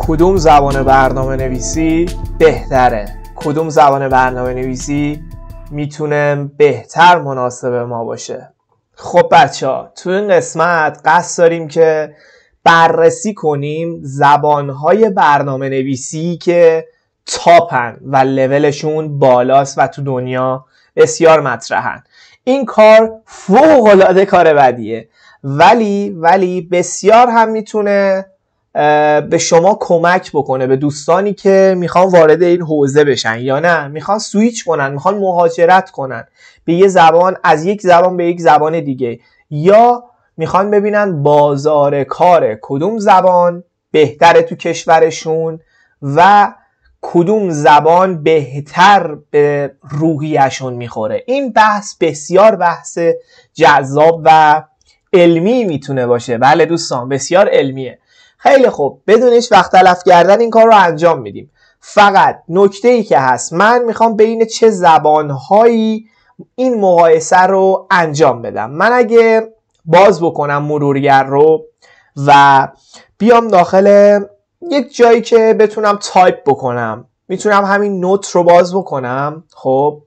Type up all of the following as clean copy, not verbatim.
کدوم زبان برنامه نویسی بهتره؟ کدوم زبان برنامه نویسی میتونه بهتر مناسب ما باشه؟ خب بچه ها، تو این قسمت قصد داریم که بررسی کنیم زبانهای برنامه نویسی که تاپن و لولشون بالاست و تو دنیا بسیار مطرحن. این کار فوق‌العاده کار بدیه، ولی بسیار هم میتونه به شما کمک بکنه، به دوستانی که میخوان وارد این حوزه بشن یا نه میخوان سویچ کنن، میخوان مهاجرت کنن به یه زبان، از یک زبان به یک زبان دیگه، یا میخوان ببینن بازار کار کدوم زبان بهتره تو کشورشون و کدوم زبان بهتر به روحیشون میخوره. این بحث بسیار بحث جذاب و علمی میتونه باشه. بله دوستان، بسیار علمیه. خیلی خوب، بدون هیچ وقت تلف کردن این کار رو انجام میدیم. فقط نکته‌ای که هست، من میخوام بین چه زبانهایی این مقایسه رو انجام بدم. من اگه باز بکنم مرورگر رو و بیام داخل یک جایی که بتونم تایپ بکنم، میتونم همین نوت رو باز بکنم. خب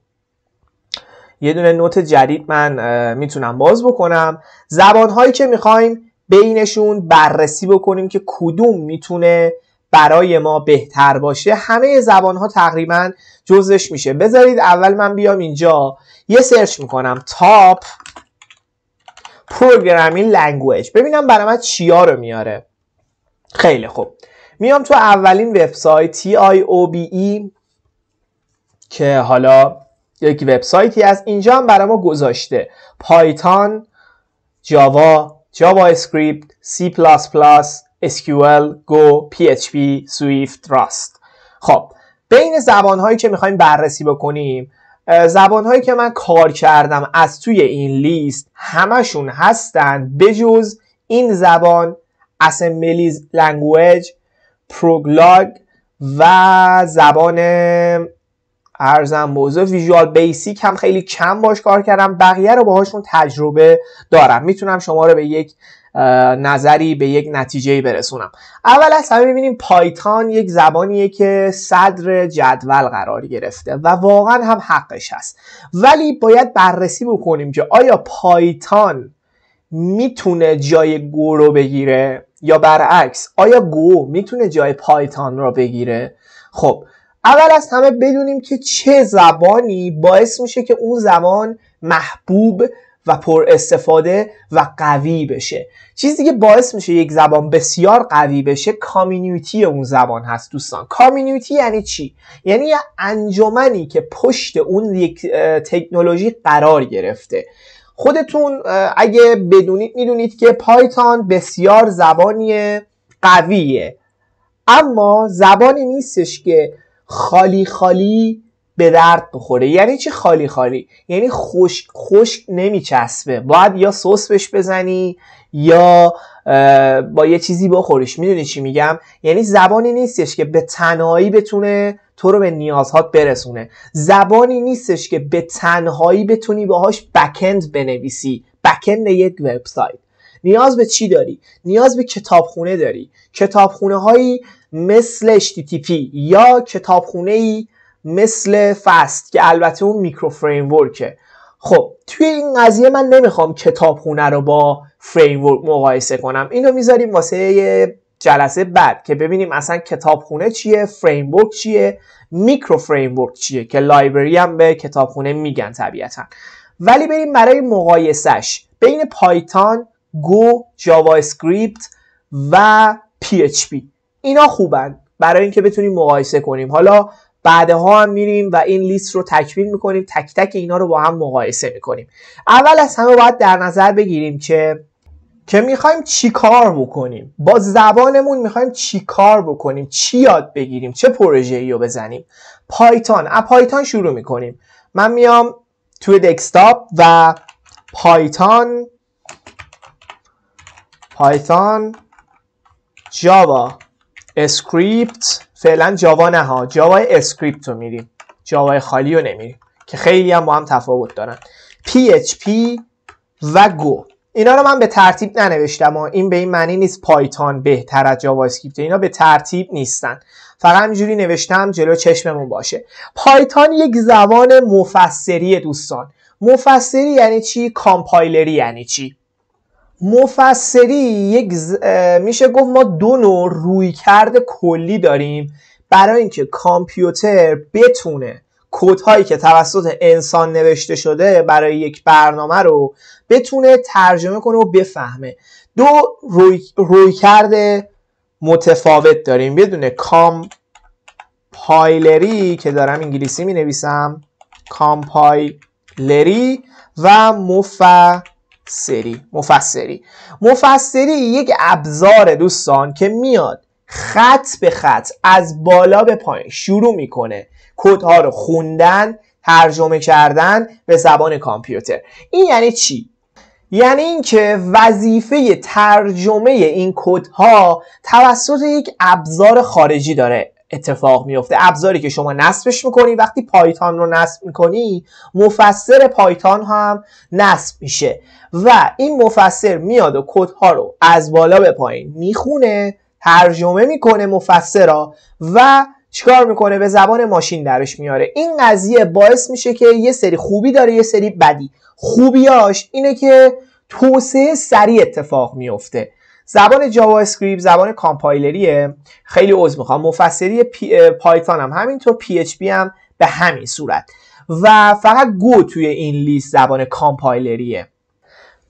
یه دونه نوت جدید من میتونم باز بکنم. زبانهایی که میخوایم بینشون بررسی بکنیم که کدوم میتونه برای ما بهتر باشه، همه زبانها تقریبا جزش میشه. بذارید اول من بیام اینجا یه سرچ میکنم تاپ پروگرامینگ لنگویج، ببینم برای من چیا رو میاره. خیلی خوب، میام تو اولین وبسایت TIOBE که حالا یک وبسایتی از اینجا هم برای ما گذاشته پایتون، جاوا اسکریپت، C++, SQL, Go, PHP, Swift, Rust. خب بین زبانهایی که میخوایم بررسی بکنیم، زبانهایی که من کار کردم از توی این لیست همشون هستن بجز این زبان Assembly Language, Prolog و زبان ارزم موضوع ویژوال بیسیک هم خیلی کم باش کار کردم. بقیه رو باهاشون تجربه دارم، میتونم شما رو به یک نظری، به یک نتیجه‌ای برسونم. اول از همه ببینیم پایتون یک زبانیه که صدر جدول قرار گرفته و واقعا هم حقش هست، ولی باید بررسی بکنیم که آیا پایتون میتونه جای گو رو بگیره یا برعکس، آیا گو میتونه جای پایتون رو بگیره. خب اول از همه بدونیم که چه زبانی باعث میشه که اون زبان محبوب و پر استفاده و قوی بشه. چیزی که باعث میشه یک زبان بسیار قوی بشه کامیونیتی اون زبان هست. دوستان، کامیونیتی یعنی چی؟ یعنی یه انجمنی که پشت اون یک تکنولوژی قرار گرفته. خودتون اگه بدونید میدونید که پایتون بسیار زبانی قویه، اما زبانی نیستش که خالی به درد بخوره. یعنی چی خالی؟ یعنی خشک نمیچسبه، باید یا سس بهش بزنی یا با یه چیزی بخوریش. میدونی چی میگم؟ یعنی زبانی نیستش که به تنهایی بتونه تو رو به نیازهات برسونه. زبانی نیستش که به تنهایی بتونی باهاش بکند بنویسی. بکند یک وبسایت نیاز به چی داری؟ نیاز به کتابخونه داری. کتابخونه هایی مثل HTTP یا کتابخونه‌ای مثل فست که البته اون میکرو فریم ورکه. خب توی این قضیه من نمیخوام کتابخونه رو با فریم ورک مقایسه کنم، اینو میذاریم واسه یه جلسه بعد که ببینیم اصلا کتابخونه چیه، فریم ورک چیه، میکرو فریم ورک چیه که لایبرری هم به کتابخونه میگن طبیعتا. ولی بریم برای مقایسش بین پایتون، گو، جاوا اسکریپت و PHP. اینا خوبن برای اینکه بتونیم مقایسه کنیم. حالا بعدها هم میریم و این لیست رو تکمیل میکنیم، تک تک اینا رو با هم مقایسه میکنیم. اول از همه باید در نظر بگیریم که میخوایم چی کار بکنیم با زبانمون، میخوایم چی کار بکنیم، چی یاد بگیریم، چه پروژه‌ای رو بزنیم. پایتون شروع میکنیم. من میام توی دسکتاپ و پایتون جاوا اسکریپت، فعلا جاوا نه ها، جاوا اسکریپت رو میریم، جاوا خالی رو نمیریم که خیلی هم با هم تفاوت دارن. PHP و گو. اینا رو من به ترتیب ننوشتم، این به این معنی نیست پایتون بهتر از جاوا اسکریپت، اینا به ترتیب نیستن، فقط همینجوری نوشتم جلو چشممون باشه. پایتون یک زبان مفسریه دوستان. مفسری یعنی چی؟ کامپایلری یعنی چی؟ مفسری میشه گفت ما دو نوع رویکرد کلی داریم برای اینکه کامپیوتر بتونه کدهایی که توسط انسان نوشته شده برای یک برنامه رو بتونه ترجمه کنه و بفهمه. دو رویکرد متفاوت داریم، بدون کامپایلری که دارم انگلیسی می نویسم، کامپایلری و مفسری یک ابزار دوستان که میاد خط به خط از بالا به پایین شروع میکنه کدها رو خوندن، ترجمه کردن به زبان کامپیوتر. این یعنی چی؟ یعنی اینکه وظیفه ترجمه این کدها توسط یک ابزار خارجی داره اتفاق میفته. ابزاری که شما نصبش میکنی، وقتی پایتون رو نصب میکنی مفسر پایتون هم نصب میشه و این مفسر میاد و کدها رو از بالا به پایین میخونه، ترجمه میکنه مفسرا و چیکار میکنه؟ به زبان ماشین درش میاره. این قضیه باعث میشه که یه سری خوبی داره یه سری بدی. خوبیاش اینه که توسعه سریع اتفاق میفته. زبان جاوا اسکریپت زبان کامپایلریه، خیلی عذر میخوام، مفسری پایتون هم همینطور، پی اچ پی هم به همین صورت و فقط گو توی این لیست زبان کامپایلریه.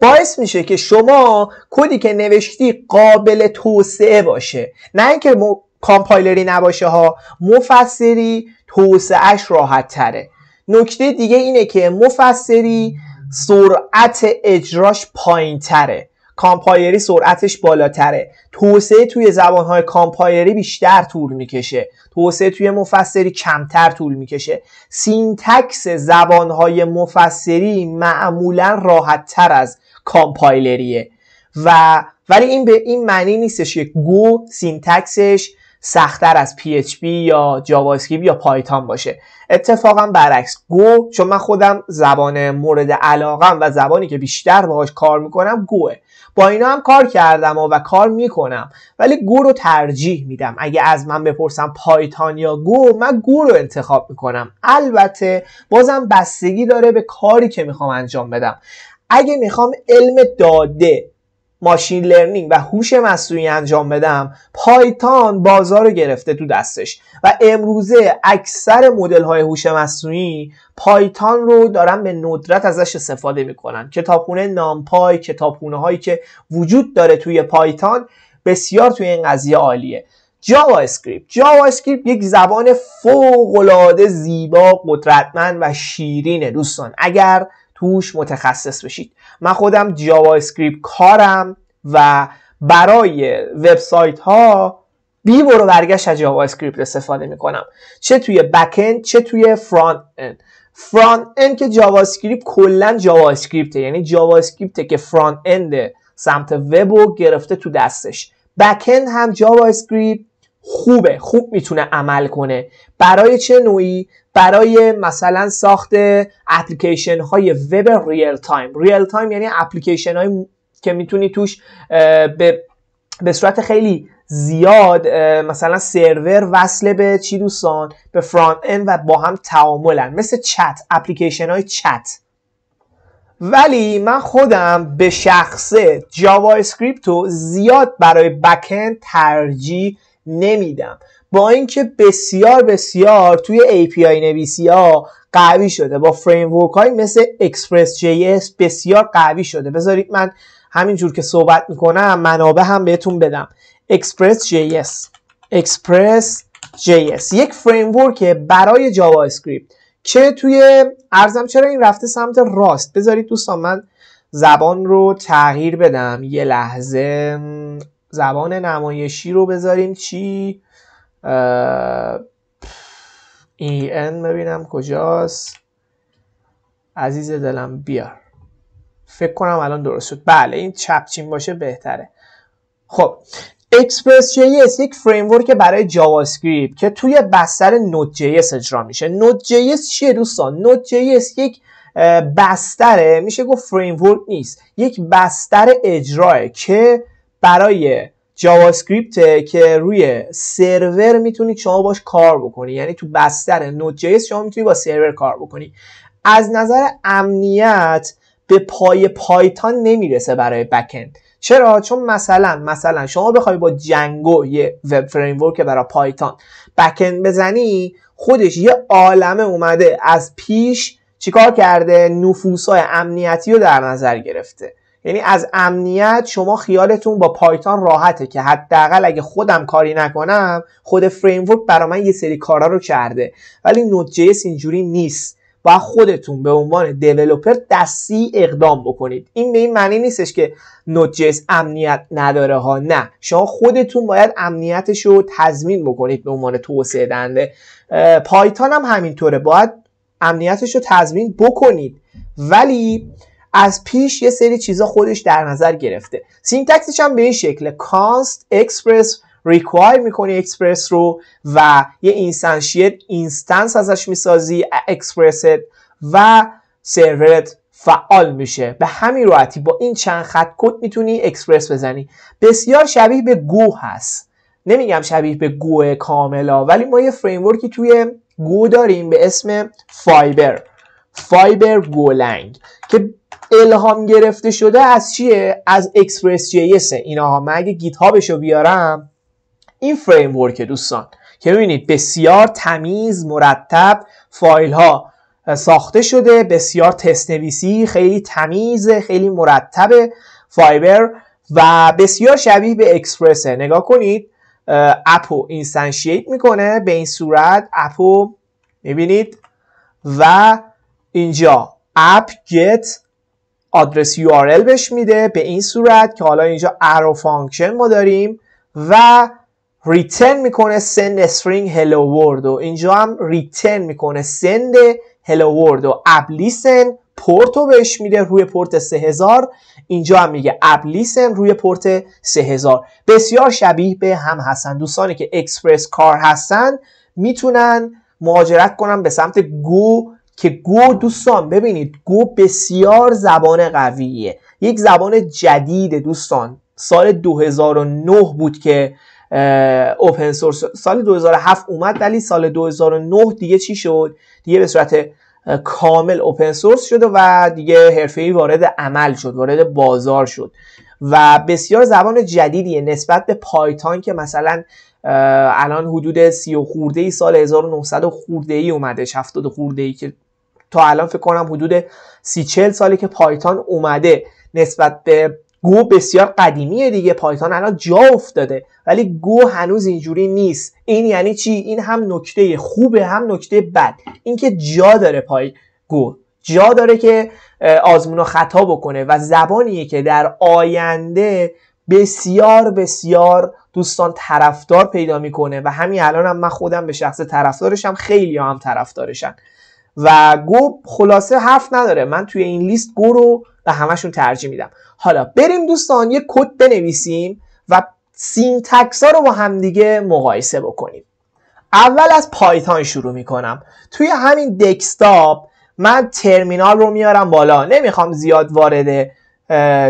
باعث میشه که شما کدی که نوشتی قابل توسعه باشه، نه اینکه کامپایلری نباشه ها، مفسری توسعهش راحت تره. نکته دیگه اینه که مفسری سرعت اجراش پایین تره، کامپایلری سرعتش بالاتره. توسعه توی زبانهای کامپایلری بیشتر طول میکشه، توسعه توی مفسری کمتر طول میکشه. سینتکس زبانهای مفسری معمولا راحت تر از کامپایلریه ولی این به این معنی نیستش که گو سینتکسش سخت‌تر از PHP یا جاوا اسکریپت یا پایتون باشه. اتفاقا برعکس، گو، چون من خودم زبان مورد علاقم و زبانی که بیشتر باهاش کار میکنم گوه، با اینا هم کار کردم و کار میکنم، ولی گو رو ترجیح میدم. اگه از من بپرسم پایتون یا گو، من گو رو انتخاب میکنم. البته بازم بستگی داره به کاری که میخوام انجام بدم. اگه میخوام علم داده، ماشین لرنینگ و هوش مصنوعی انجام بدم، پایتون بازار رو گرفته تو دستش و امروزه اکثر مدل های هوش مصنوعی پایتون رو دارن به ندرت ازش استفاده میکنن. کتابخونه نامپای، کتابخونه هایی که وجود داره توی پایتون بسیار توی این قضیه عالیه. جاوا اسکریپت یک زبان فوق العاده زیبا، قدرتمند و شیرینه دوستان، اگر توش متخصص بشید. من خودم جاوا اسکریپت کارم و برای وبسایت ها بی برو برگشت از جاوا اسکریپت استفاده میکنم، چه توی بک اند چه توی فرانت اند. فرانت اند که جاوا اسکریپت کلا جاوا اسکریپته، یعنی جاوا اسکریپته که فرانت اند سمت وب رو گرفته تو دستش. بک اند هم جاوا اسکریپت خوب میتونه عمل کنه. برای چه نوعی؟ برای مثلا ساخت اپلیکیشن های وب ریل تایم یعنی اپلیکیشن های که میتونی توش به صورت خیلی زیاد مثلا سرور وصل به چی دوستان؟ به فرانت اند و با هم تعاملن، مثل چت، اپلیکیشن های چت. ولی من خودم به شخصه جاوا اسکریپت رو زیاد برای بک اند ترجیح نمیدم، با اینکه بسیار توی API نویسی ها قوی شده، با فریمورک های مثل Express.js بسیار قوی شده. بذارید من همینجور که صحبت میکنم منابع هم بهتون بدم. Express.js یک فریمورک برای جاوا اسکریپت که توی چرا این رفته سمت راست؟ بذارید دوستان من زبان رو تغییر بدم یه لحظه. زبان نمایشی رو بذاریم چی؟ EN ببینم کجاست. عزیز دلم بیار. فکر کنم الان درست شد. بله این چپچین باشه بهتره. خب Express.js یک فریمورک برای جاوا اسکریپت که توی بستر Node.js اجرا میشه. Node.js چیه دوستان؟ Node.js یک بستره، میشه گفت فریم ورک نیست، یک بستر اجراه که برای جاوا اسکریپت که روی سرور میتونید شما باش کار بکنی. یعنی تو بستر نود جی اس شما میتونید با سرور کار بکنی. از نظر امنیت به پای پایتون نمیرسه برای بک‌اند. چرا؟ چون مثلا شما بخوای با جنگو، یه وب فریم ورک برای پایتون، بک‌اند بزنی، خودش یه عالمه اومده از پیش چیکار کرده؟ نفوذهای امنیتی رو در نظر گرفته. یعنی از امنیت شما خیالتون با پایتون راحته که حداقل اگه خودم کاری نکنم خود فریم ورک برای من یه سری کارا رو کرده. ولی نود جی اس اینجوری نیست. باید خودتون به عنوان دیولپر دستی اقدام بکنید. این به این معنی نیستش که نود جی اس امنیت نداره ها، نه، شما خودتون باید امنیتش رو تضمین بکنید به عنوان توسعه دهنده. پایتون هم همینطوره، باید امنیتش رو تضمین بکنید، ولی از پیش یه سری چیزا خودش در نظر گرفته. سینتکسش هم به این شکله: کانست اکسپرس ریکوایر میکنی اکسپرس رو و یه اینستنس ازش میسازی اکسپرست و سرورت فعال میشه. به همین راحتی با این چند خط کد میتونی اکسپرس بزنی. بسیار شبیه به گو هست. نمیگم شبیه به گو کاملا، ولی ما یه فریم ورکی توی گو داریم به اسم فایبر گولنگ که الهام گرفته شده از چیه؟ از اکسپرس جی اس. اینا من اگه گیت هابشو بیارم، این فریم ورک دوستان که میبینید بسیار تمیز، مرتب فایل ها ساخته شده، بسیار تست نویسی، خیلی تمیز، خیلی مرتب فایبر و بسیار شبیه به اکسپرسه. نگاه کنید، اپو اینستانشیت میکنه به این صورت، اپو میبینید و اینجا اپ گت آدرس URL بهش میده به این صورت که حالا اینجا arrow فانکشن ما داریم و ریترن میکنه send string hello world و اینجا هم ریترن میکنه send hello world و app listen پورتو بهش میده روی پورت 3000. اینجا هم میگه app listen روی پورت 3000. بسیار شبیه به هم هستن. دوستانی که اکسپرس کار هستن میتونن مهاجرت کنن به سمت گو که گو دوستان ببینید گو بسیار زبان قویه، یک زبان جدید دوستان. سال 2009 بود که اوپن سورس، سال 2007 اومد ولی سال 2009 دیگه چی شد؟ دیگه به صورت کامل اوپن سورس شد و دیگه حرفه‌ای وارد عمل شد، وارد بازار شد و بسیار زبان جدیدیه نسبت به پایتون که مثلا الان حدود 30 خورده سال 1900 خورده ای اومدش، 70 خورده ای، که تا الان فکر کنم حدود 30-40 سالی که پایتون اومده. نسبت به گو بسیار قدیمیه دیگه، پایتون الان جا افتاده ولی گو هنوز اینجوری نیست. این یعنی چی؟ این هم نکته خوبه هم نکته بد. اینکه جا داره گو جا داره که آزمون و خطا بکنه و زبانیه که در آینده بسیار بسیار دوستان طرفدار پیدا میکنه و همین الان هم من خودم به شخص طرفدارشم، خیلی هم طرفدارشن و گو خلاصه حرف نداره. من توی این لیست گو رو به همشون ترجیح میدم. حالا بریم دوستان یه کد بنویسیم و سینتکس ها رو با همدیگه مقایسه بکنیم. اول از پایتون شروع میکنم. توی همین دسکتاپ من ترمینال رو میارم بالا، نمیخوام زیاد وارد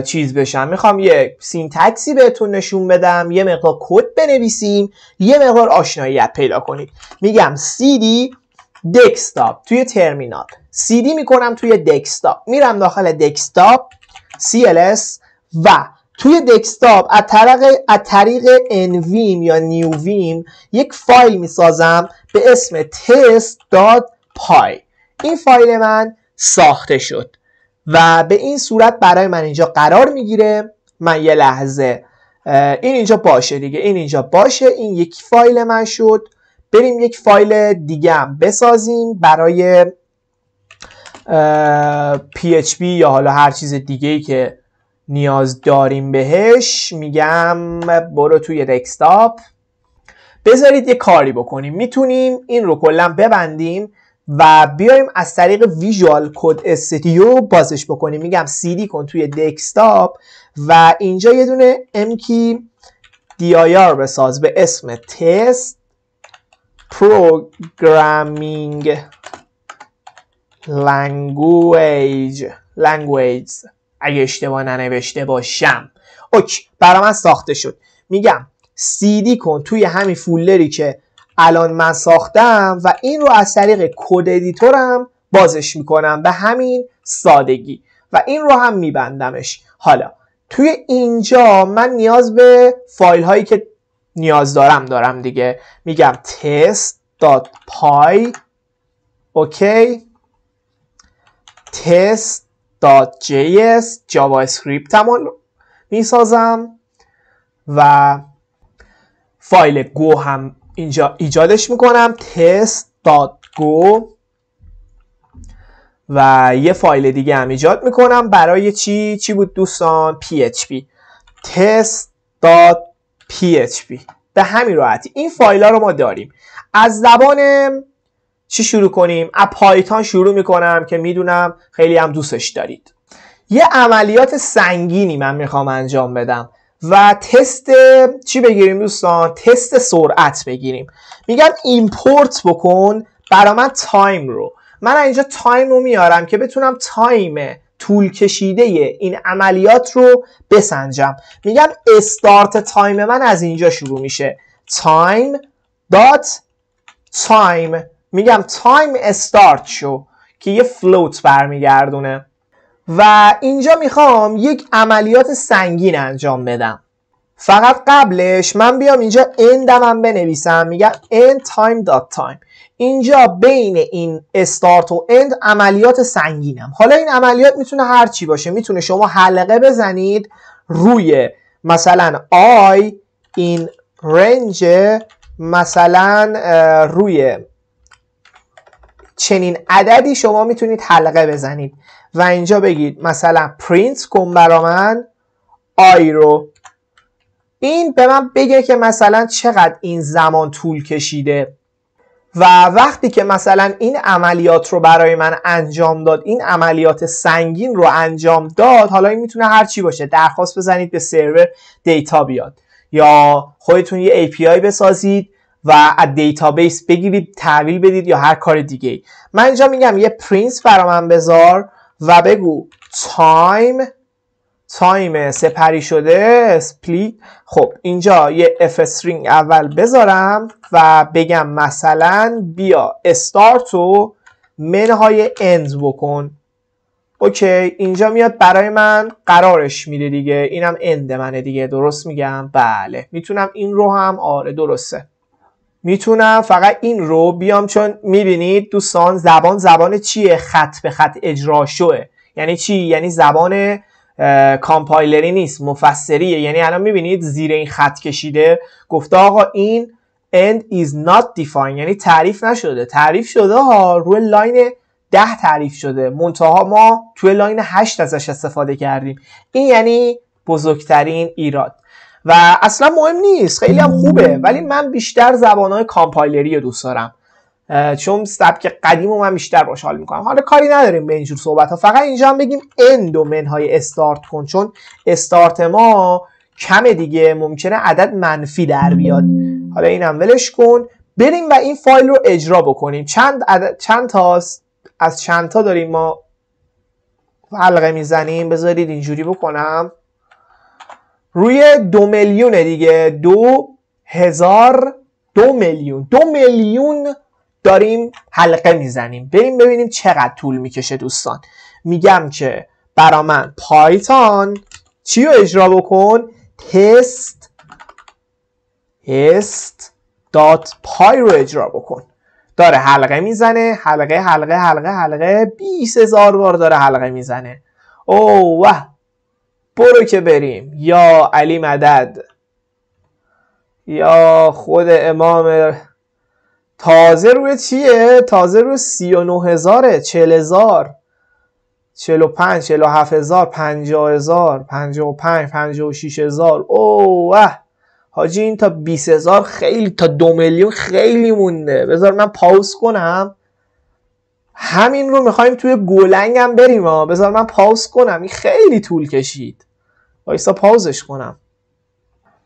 چیز بشم، میخوام یه سینتکسی بهتون نشون بدم، یه مقدار کد بنویسیم، یه مقدار آشناییت پیدا کنید. میگم cd دسکتاپ توی ترمینال، cd میکنم توی دسکتاپ، میرم داخل دسکتاپ cls و توی دسکتاپ از طریق nvim یا newvim یک فایل میسازم به اسم test.py. این فایل من ساخته شد و به این صورت برای من اینجا قرار میگیره. من یه لحظه این اینجا باشه دیگه، این اینجا باشه، این یک فایل من شد. بریم یک فایل دیگه هم بسازیم برای PHP یا حالا هر چیز دیگه‌ای که نیاز داریم بهش. میگم برو توی دسکتاپ، بذارید یه کاری بکنیم. میتونیم این رو کلا ببندیم و بیایم از طریق ویژوال کد استودیو بازش بکنیم. میگم cd کن توی دسکتاپ و اینجا یه دونه mkdir بساز به اسم تست پروگرامینگ languages اگه اشتباه ننوشته باشم. اوکی، برای من ساخته شد. میگم cd کن توی همین فولدری که الان من ساختم و این رو از طریق کد ادیتورم بازش میکنم به همین سادگی و این رو هم میبندمش. حالا توی اینجا من نیاز به فایل هایی که نیاز دارم دیگه. میگم test.py اوکی، test.js جاوا اسکریپت هم میسازم و فایل گو هم اینجا ایجادش میکنم test.go و یه فایل دیگه هم ایجاد میکنم برای چی بود دوستان؟ PHP test.php. به همین راحتی این فایل ها رو ما داریم. از زبان چی شروع کنیم؟ از پایتون شروع میکنم که میدونم خیلی هم دوستش دارید. یه عملیات سنگینی من میخوام انجام بدم و تست چی بگیریم دوستان؟ تست سرعت بگیریم. میگم ایمپورت بکن برای من تایم رو. من اینجا تایم رو میارم که بتونم تایم طول کشیده این عملیات رو بسنجم. میگم استارت تایم من از اینجا شروع میشه. time میگم تایم استارت شو که یه فلوت برمیگردونه و اینجا میخوام یک عملیات سنگین انجام بدم. فقط قبلش من بیام اینجا endم هم بنویسم. میگم end time.time. اینجا بین این استارت و اند عملیات سنگینم. حالا این عملیات میتونه هر چی باشه. میتونه شما حلقه بزنید روی مثلا I in range، مثلا روی چنین عددی شما میتونید حلقه بزنید و اینجا بگید مثلا print کن برا من I رو. این به من بگه که مثلا چقدر این زمان طول کشیده و وقتی که مثلا این عملیات رو برای من انجام داد، این عملیات سنگین رو انجام داد، حالا این میتونه هر چی باشه. درخواست بزنید به سرور دیتا بیاد یا خودتون یه API بسازید و از دیتابیس بگیرید تحویل بدید یا هر کار دیگه. من اینجا میگم یه پرینت برا من بذار و بگو تایم سپری شده split. خب اینجا یه f string اول بذارم و بگم مثلا بیا استارت رو منهای end بکن. اوکی، اینجا میاد برای من قرارش میده دیگه. اینم end منه دیگه. درست میگم؟ بله. میتونم این رو هم، آره درسته، میتونم فقط این رو بیام، چون میبینید دوستان زبان چیه؟ خط به خط اجرا شوه. یعنی چی؟ یعنی زبان کامپایلری نیست، مفسریه. یعنی الان میبینید زیر این خط کشیده گفته آقا این end is not defined، یعنی تعریف نشده. تعریف شده ها، روی لاین 10 تعریف شده، منتها ما توی لاین 8 ازش استفاده کردیم. این یعنی بزرگترین ایراد و اصلا مهم نیست، خیلی هم خوبه، ولی من بیشتر زبانهای کامپایلری رو دوست دارم چون سبک قدیم رو من بیشتر باش حال میکنم. حالا کاری نداریم به اینجور صحبت ها، فقط اینجا هم بگیم end و منهای استارت کن، چون استارت ما کمه دیگه، ممکنه عدد منفی در بیاد. حالا اینم ولش کن، بریم و این فایل رو اجرا بکنیم. چند تاست؟ از چند تا داریم ما حلقه میزنیم؟ بذارید اینجوری بکنم، روی 2 میلیون دیگه. 2 میلیون داریم حلقه میزنیم. بریم ببینیم چقدر طول میکشه دوستان. میگم که برا من پایتون چی رو اجرا بکن؟ test.py رو اجرا بکن. داره حلقه میزنه، حلقه 20,000 بار داره حلقه میزنه. اوه برو که بریم. یا علی مدد، یا خود امام. تازه روی چیه؟ تازه روی 39,000، 40,000، 45، 47,000، 50,000، 55، 56,000. اوه حاجی این تا 20,000 خیلی، تا 2 میلیون خیلی مونده. بذار من پاوز کنم. همین رو میخوایم توی گولنگ هم بریم بذار من پاوز کنم، این خیلی طول کشید. وایسا پاوزش کنم.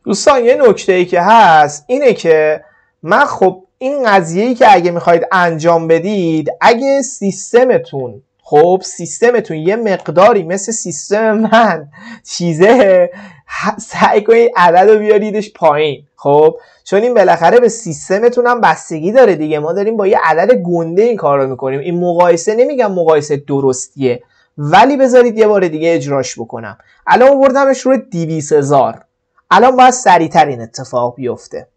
دوستان یه نکته ای که هست اینه که من خب این قضیه‌ای که اگه میخواید انجام بدید، اگه سیستمتون یه مقداری مثل سیستم من چیزه، سعی کنید عدد رو بیاریدش پایین. خب چون این بالاخره به سیستمتون هم بستگی داره دیگه. ما داریم با یه عدد گنده این کار رو میکنیم. این مقایسه نمیگم مقایسه درستیه، ولی بذارید یه بار دیگه اجراش بکنم. الان بردمش رو 200,000. الان باید سریعتر این اتفاق بیفته.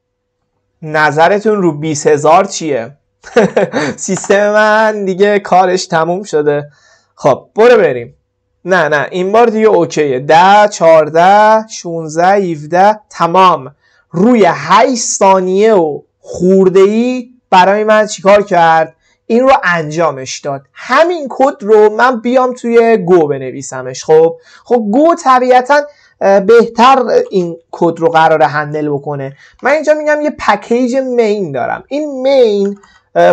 نظرتون رو 20,000 چیه؟ سیستم من دیگه کارش تموم شده. خب برو بریم. نه این بار دیگه اوکیه. 10 14 16 17 تمام. روی 8 ثانیه و خورده‌ای برای من چیکار کرد؟ این رو انجامش داد. همین کد رو من بیام توی گو بنویسمش. خب گو طبیعتاً بهتر این کد رو قراره هندل بکنه. من اینجا میگم یه پکیج مین دارم. این مین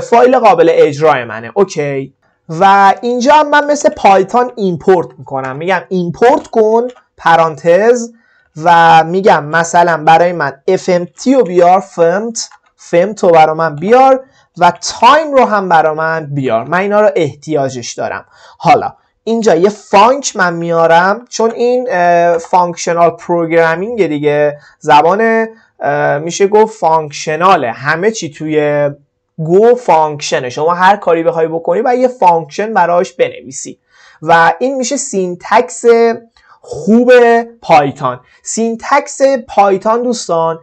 فایل قابل اجرای منه. اوکی. و اینجا هم من مثل پایتون ایمپورت میکنم. میگم ایمپورت کن پرانتز و میگم مثلا برای من fmt رو بیار، فمت رو برای من بیار و تایم رو هم برای من بیار. من اینا رو احتیاجش دارم. حالا اینجا یه فانک من میارم، چون این فانکشنال پروگرامینگ دیگه، زبان میشه گفت فانکشناله. همه چی توی گو فانکشنه. شما هر کاری بخوای بکنی و یه فانکشن براش بنویسی و این میشه سینتکس خوب پایتون. سینتکس پایتون دوستان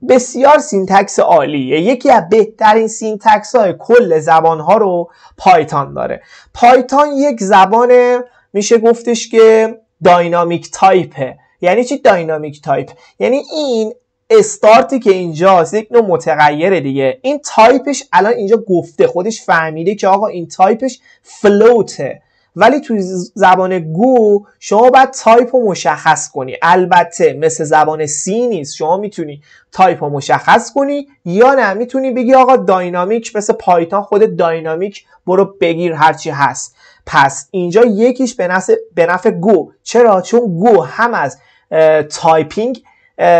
بسیار سینتکس عالیه. یکی از بهترین سینتکس های کل زبان ها رو پایتون داره. پایتون یک زبان میشه گفتش که داینامیک تایپه. یعنی چی داینامیک تایپ؟ یعنی این استارتی که اینجاست یک نوع متغیره دیگه. این تایپش الان اینجا گفته، خودش فهمیده که آقا این تایپش فلوته، ولی توی زبان گو شما باید تایپ رو مشخص کنی. البته مثل زبان سی نیست. شما میتونی تایپ رو مشخص کنی یا نه میتونی بگی آقا داینامیک، مثل پایتون خود داینامیک برو بگیر هرچی هست. پس اینجا یکیش به نفع گو. چرا؟ چون گو هم از تایپینگ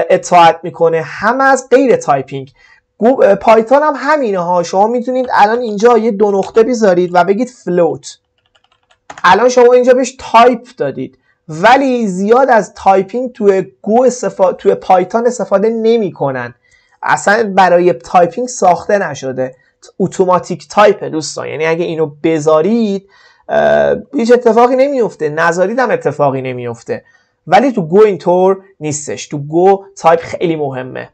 اطاعت میکنه هم از غیر تایپینگ. پایتون هم همینه ها. شما میتونید الان اینجا یه دو نقطه بذارید و بگید فلوت. الان شما اینجا بهش تایپ دادید، ولی زیاد از تایپینگ توی پایتون استفاده نمیکنن. اصلا برای تایپینگ ساخته نشده. اتوماتیک تایپ دوستان. یعنی اگه اینو بذارید هیچ اتفاقی نمیفته، نذارید هم اتفاقی نمیفته. ولی تو گو اینطور نیستش. تو گو تایپ خیلی مهمه.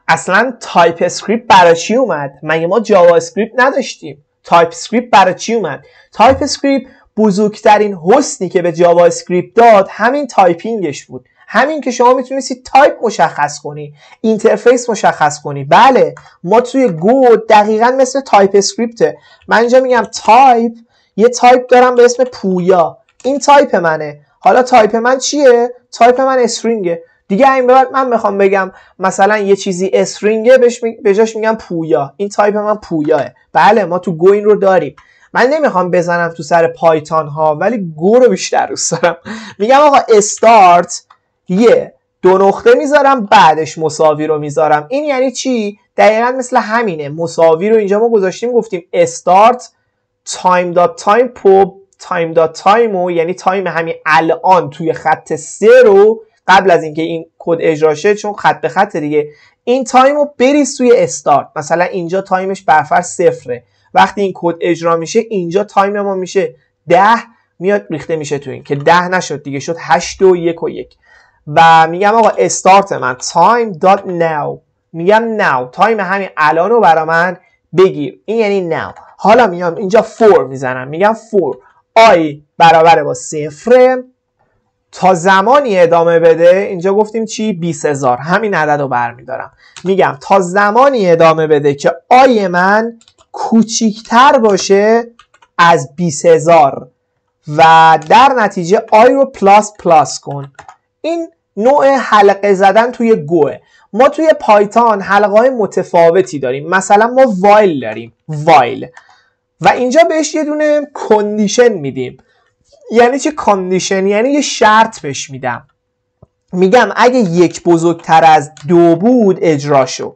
اصلا تایپ اسکریپت برای چی اومد؟ مگه ما جاوا اسکریپت نداشتیم؟ تایپ اسکریپت برای چی اومد؟ تایپ اسکریپت بزرگترین حسنی که به جاوا اسکریپت داد همین تایپینگش بود. همین که شما میتونید تایپ مشخص کنی، اینترفیس مشخص کنی. بله ما توی گو دقیقاً مثل تایپ اسکریپته. من اینجا میگم تایپ، یه تایپ دارم به اسم پویا. این تایپ منه. حالا تایپ من چیه؟ تایپ من استرینگه. دیگه این بعد من میخوام بگم مثلا یه چیزی استرینگه، به جاش میگم پویا. این تایپ من پویاه. بله ما تو گو این رو داریم. من نمیخوام بزنم تو سر پایتون ها، ولی گو رو بیشتر دوست دارم. میگم آقا استارت، یه دو نقطه میذارم بعدش مساوی رو میذارم. این یعنی چی؟ دقیقاً مثل همینه. مساوی رو اینجا ما گذاشتیم گفتیم استارت تایم دات تایم تایم دات تایم، یعنی تایم همین الان توی خط 3 رو قبل از اینکه این کد اجرا شه، چون خط به خط دیگه، این تایم رو بریز توی استارت. مثلا اینجا تایمش برفرض 0. وقتی این کد اجرا میشه اینجا تایم ما میشه 10 میاد ریخته میشه تو این، که 10 نشد دیگه، شد 8 و 1 و 1. و میگم آقا استارت من time dot now، میگم now تایم همین الان رو برای من بگیر. این یعنی now. حالا میام اینجا 4 میزنم، میگم 4 i برابر با 0 تا زمانی ادامه بده. اینجا گفتیم چی؟ 20,000. همین عدد رو برمیدارم، میگم تا زمانی ادامه بده که آی من کوچیکتر باشه از 20,000 و در نتیجه آی رو پلاس کن. این نوع حلقه زدن توی گوه. ما توی پایتون حلقه های متفاوتی داریم. مثلا ما وایل داریم، وایل، و اینجا بهش یه دونه کندیشن میدیم. یعنی چه کاندیشن؟ یعنی یه شرط بهش میدم، میگم اگه 1 بزرگتر از 2 بود اجرا شو.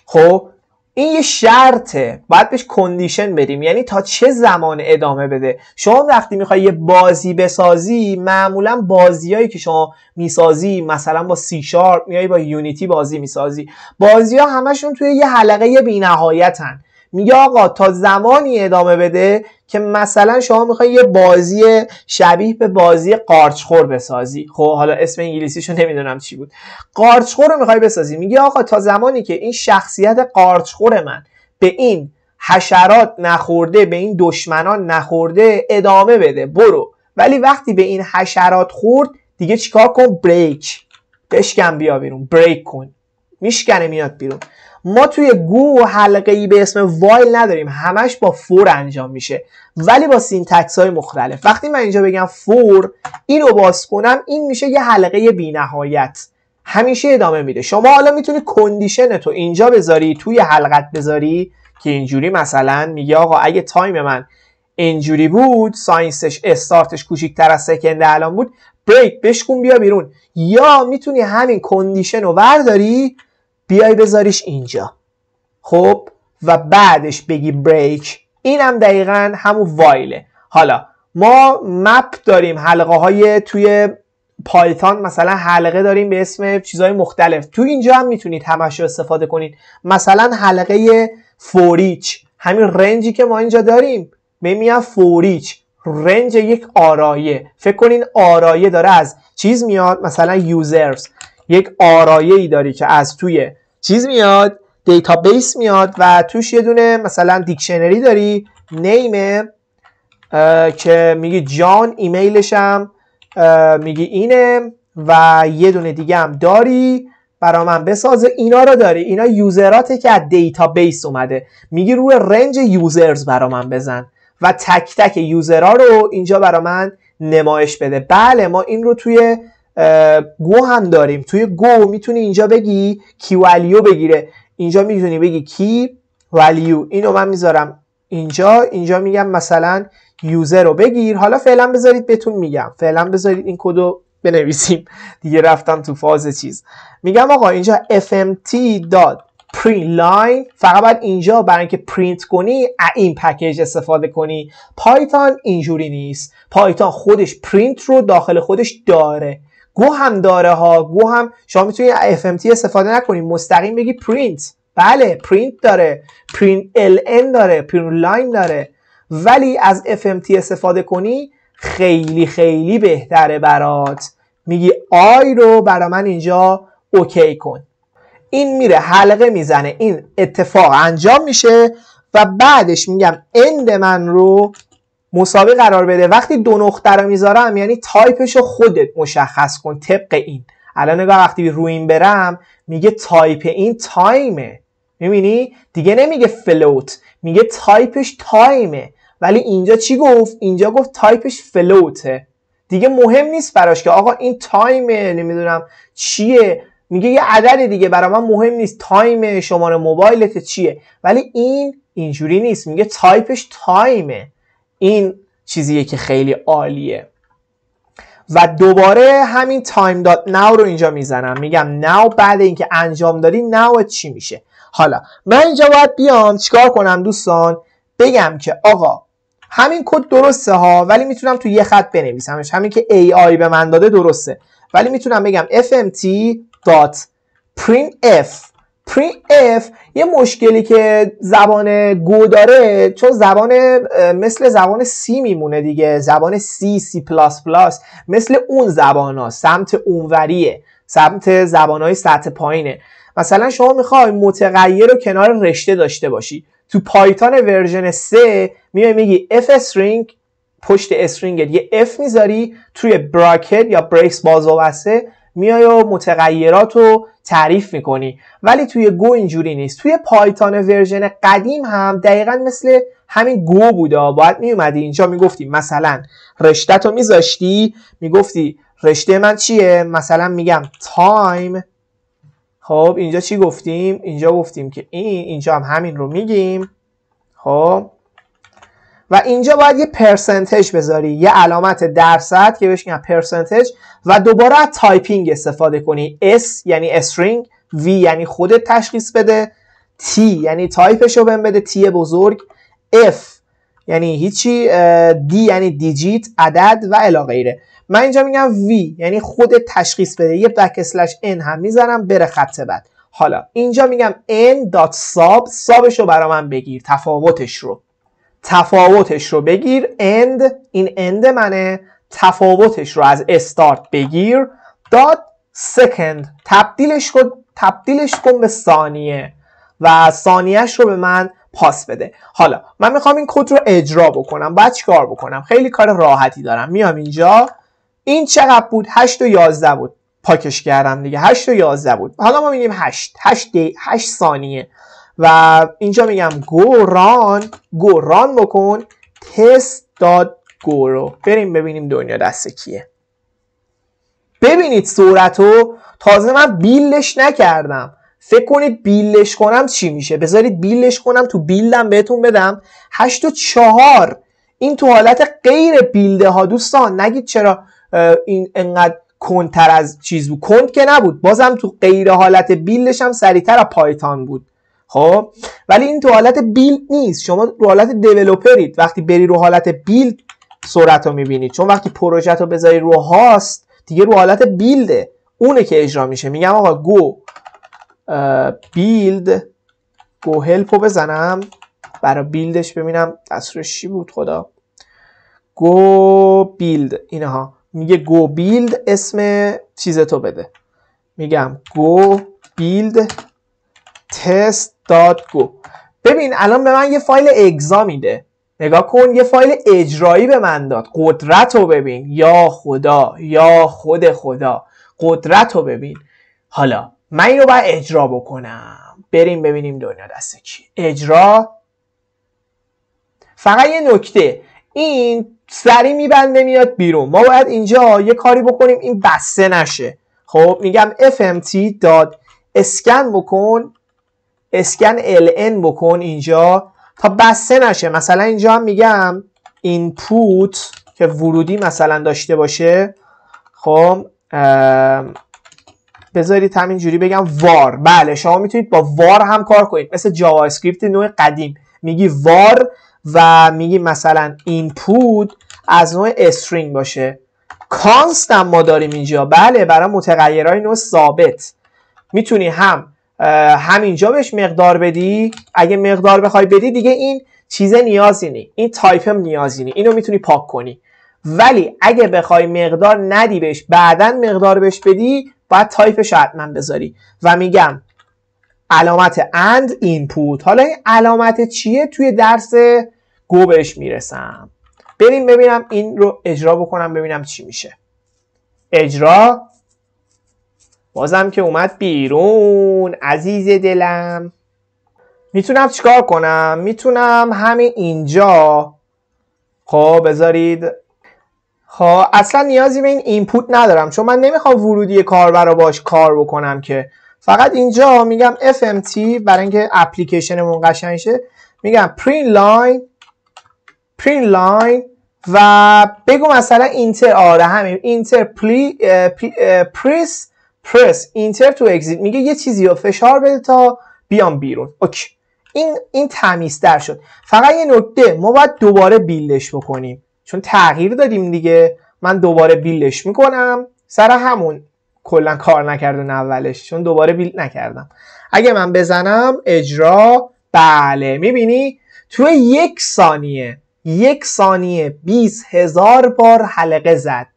خب این یه شرطه، باید بهش کندیشن بدیم، یعنی تا چه زمان ادامه بده. شما وقتی میخوای یه بازی بسازی، معمولا بازیایی که شما میسازی مثلا با سی شارپ میای با یونیتی بازی میسازی، بازی ها همشون توی یه حلقه بی‌نهایتن. میگه آقا تا زمانی ادامه بده که مثلا شما میخوای یه بازی شبیه به بازی قارچخور بسازی. خب حالا اسم انگلیسیشو نمیدونم چی بود. قارچخور رو میخوای بسازی، میگه آقا تا زمانی که این شخصیت قارچخور من به این حشرات نخورده، به این دشمنان نخورده، ادامه بده، برو. ولی وقتی به این حشرات خورد دیگه چیکار کن؟ بریک، بشکن بیا بیرون، بریک کن، میشکنه میاد بیرون. ما توی گو حلقه‌ای به اسم وایل نداریم، همش با فور انجام میشه ولی با سینتکس های مختلف. وقتی من اینجا بگم فور، اینو باز کنم، این میشه یه حلقه بی نهایت، همیشه ادامه میده. شما حالا میتونی کندیشن تو اینجا بذاری، توی حلقت بذاری که اینجوری مثلا میگه آقا اگه تایم من اینجوری بود، ساینسش استارتش کوچیک‌تر از سکند الان بود، بریک بشکن بیا بیرون. یا میتونی همین کندیشن رو برداری بیای بذاریش اینجا، خب، و بعدش بگی بریک. این هم دقیقا همون وایله. حالا ما مپ داریم، حلقه های توی پایتون مثلا حلقه داریم به اسم چیزهای مختلف، تو اینجا هم میتونید همش رو استفاده کنید. مثلا حلقه فوریچ، همین رنجی که ما اینجا داریم میگم فوریچ، رنج یک آرایه. فکر کنین آرایه داره از چیز میاد، مثلا یوزرز، یک آرایه ای داری که از توی چیز میاد، دیتابیس میاد و توش یه دونه مثلا دیکشنری داری، نیمه که میگی جان، ایمیلش هم میگی اینه و یه دونه دیگه هم داری برا من بسازه. اینا رو داری، اینا یوزراته که از دیتابیس اومده، میگی روی رنج یوزرز برا من بزن و تک تک یوزرها رو اینجا برا من نمایش بده. بله ما این رو توی گو هم داریم. توی گو میتونی اینجا بگی کی ولیو بگیره، اینجا میتونی بگی کی ولیو. اینو من میذارم اینجا میگم مثلا یوزر رو بگیر. حالا فعلا بذارید بهتون میگم، فعلا بذارید این کدو بنویسیم دیگه، رفتم تو فاز چیز. میگم آقا اینجا fmt.println، فقط باید اینجا برای اینکه پرینت کنی این پکیج استفاده کنی. پایتون اینجوری نیست، پایتون خودش پرینت رو داخل خودش داره، گو هم داره ها. گو هم شما میتونید fmt استفاده نکنی، مستقیم بگی پرینت. بله پرینت داره، پرینت ln داره، پرینت لاین داره، ولی از fmt استفاده کنی خیلی خیلی بهتره برات. میگی آی رو برا من اینجا اوکی کن، این میره حلقه میزنه، این اتفاق انجام میشه و بعدش میگم اند من رو مساوی قرار بده. وقتی دو نقطه رو میذارم یعنی تایپش رو خودت مشخص کن طبق این. الان نگاه وقتی روی این برم میگه تایپ این تایمه، میبینی دیگه نمیگه فلوت، میگه تایپش تایمه. ولی اینجا چی گفت؟ اینجا گفت تایپش فلوته. دیگه مهم نیست براش که آقا این تایمه نمیدونم چیه، میگه یه عدد دیگه، برای من مهم نیست تایم شماره موبایلت چیه. ولی این اینجوری نیست، میگه تایپش تایمه. این چیزیه که خیلی عالیه. و دوباره همین time dot now رو اینجا میزنم، میگم now بعد اینکه انجام دادی now چی میشه. حالا من اینجا باید بیام چیکار کنم دوستان؟ بگم که آقا همین کد درسته ها، ولی میتونم تو یه خط بنویسمش. همین که AI به من داده درسته، ولی میتونم بگم fmt.printf. printf یه مشکلی که زبان گو داره، چون زبان مثل زبان سی میمونه دیگه، زبان سی، سی پلاس پلاس مثل اون زبان ها، سمت اونوریه، سمت زبان های سطح پایینه. مثلا شما میخوای متغیر رو کنار رشته داشته باشی، تو پایتون ورژن 3 میگی f string، پشت استرینگت یه f میذاری، توی براکت یا بریکس باز و بسته میای و متغیرات رو تعریف میکنی. ولی توی گو اینجوری نیست. توی پایتون ورژن قدیم هم دقیقا مثل همین گو بوده، باید میومدی اینجا میگفتی مثلا رشته تو میذاشتی، میگفتی رشته من چیه، مثلا میگم تایم. خب اینجا چی گفتیم؟ اینجا گفتیم که اینجا هم همین رو میگیم. خب و اینجا باید یه پرسنتج بذاری، یه علامت درصد که بهش میگن پرسنتج، و دوباره از تایپینگ استفاده کنی. S یعنی استرینگ، V یعنی خودت تشخیص بده، T یعنی تایپش رو بهم بده، T بزرگ، F یعنی هیچی، D یعنی دیجیت عدد و الی غیره. من اینجا میگم V یعنی خود تشخیص بده، یه بکسلش n هم میزنم بره خط بعد. حالا اینجا میگم n.sub، سابش رو برا من بگیر، تفاوتش رو بگیر. end، این end منه، تفاوتش رو از استارت بگیر. dot second، تبدیلش کن به ثانیه و ثانیهش رو به من پاس بده. حالا من میخوام این کد رو اجرا بکنم، باید چیکار بکنم؟ خیلی کار راحتی دارم. میام اینجا، این چقدر بود؟ 8 و 11 بود، پاکش کردم دیگه، 8 و 11 بود. حالا ما میگیم 8 ثانیه و اینجا میگم گو ران بکن test.go رو بریم ببینیم دنیا دست کیه. ببینید صورتو، تازه من بیلدش نکردم. فکر کنید بیلدش کنم چی میشه؟ بذارید بیلدش کنم، تو بیلدم بهتون بدم 8 و 4. این تو حالت غیر بیلده ها دوستان، نگید چرا این انقدر کندتر از چیز بود. کند که نبود، بازم تو غیر حالت بیلدش هم سریعتر از پایتون بود. خب ولی این تو حالت بیلد نیست، شما رو حالت دیولپرید. وقتی بری رو حالت بیلد سرعت رو میبینید، چون وقتی پروژه رو بذاری رو هاست دیگه رو حالت بیلده، اونه که اجرا میشه. میگم آقا گو بیلد، گو هلپ رو بزنم برای بیلدش ببینم دستورش چی بود. خدا، گو بیلد، اینها میگه گو بیلد، اسم چیزتو بده. میگم گو بیلد test.go. ببین الان به من یه فایل اجزا میده، نگاه کن، یه فایل اجرایی به من داد. قدرت رو ببین، یا خدا، یا خدا، قدرت رو ببین. حالا من اینو باید اجرا بکنم، بریم ببینیم دنیا دست کی. اجرا. فقط یه نکته، این سری میبنده میاد بیرون، ما باید اینجا یه کاری بکنیم این بسته نشه. خب میگم fmt.scan بکن، اسکن ln بکن اینجا تا بسته نشه. مثلا اینجا هم میگم input که ورودی مثلا داشته باشه. خب بذارید همینجوری بگم var. بله شما میتونید با var هم کار کنید، مثل جاوا اسکریپت نوع قدیم میگی var و میگی مثلا input از نوع string باشه. const هم ما داریم اینجا، بله برای متغیرهای نوع ثابت میتونی همینجا بهش مقدار بدی. اگه مقدار بخوای بدی دیگه این چیزه نیازی نی، این تایپ هم نیازی نی، اینو میتونی پاک کنی. ولی اگه بخوای مقدار ندی بهش، بعدن مقدار بهش بدی، باید تایپش حتما بذاری. و میگم علامت and input. حالا این علامت چیه؟ توی درس گو بهش میرسم. بریم ببینم این رو اجرا بکنم ببینم چی میشه. اجرا. بازم که اومد بیرون عزیز دلم. میتونم چیکار کنم؟ میتونم همین اینجا، خب بذارید، خب اصلا نیازی به این اینپوت ندارم چون من نمیخوام ورودی کاربر رو باش کار بکنم که. فقط اینجا میگم fmt برای اینکه اپلیکیشنمون قشنگ شه، میگم print line و بگو مثلا اینتر. آره همین اینتر پرس اینتر تو اگزیت. میگه یه چیزی رو فشار بده تا بیام بیرون. اوکی، این تمیزتر شد. فقط یه نکته، ما باید دوباره بیلدش بکنیم چون تغییر دادیم دیگه. من دوباره بیلدش میکنم، سر همون کلا کار نکردن اولش چون دوباره بیلد نکردم. اگه من بزنم اجرا، بله میبینی توی 1 ثانیه 20,000 بار حلقه زد.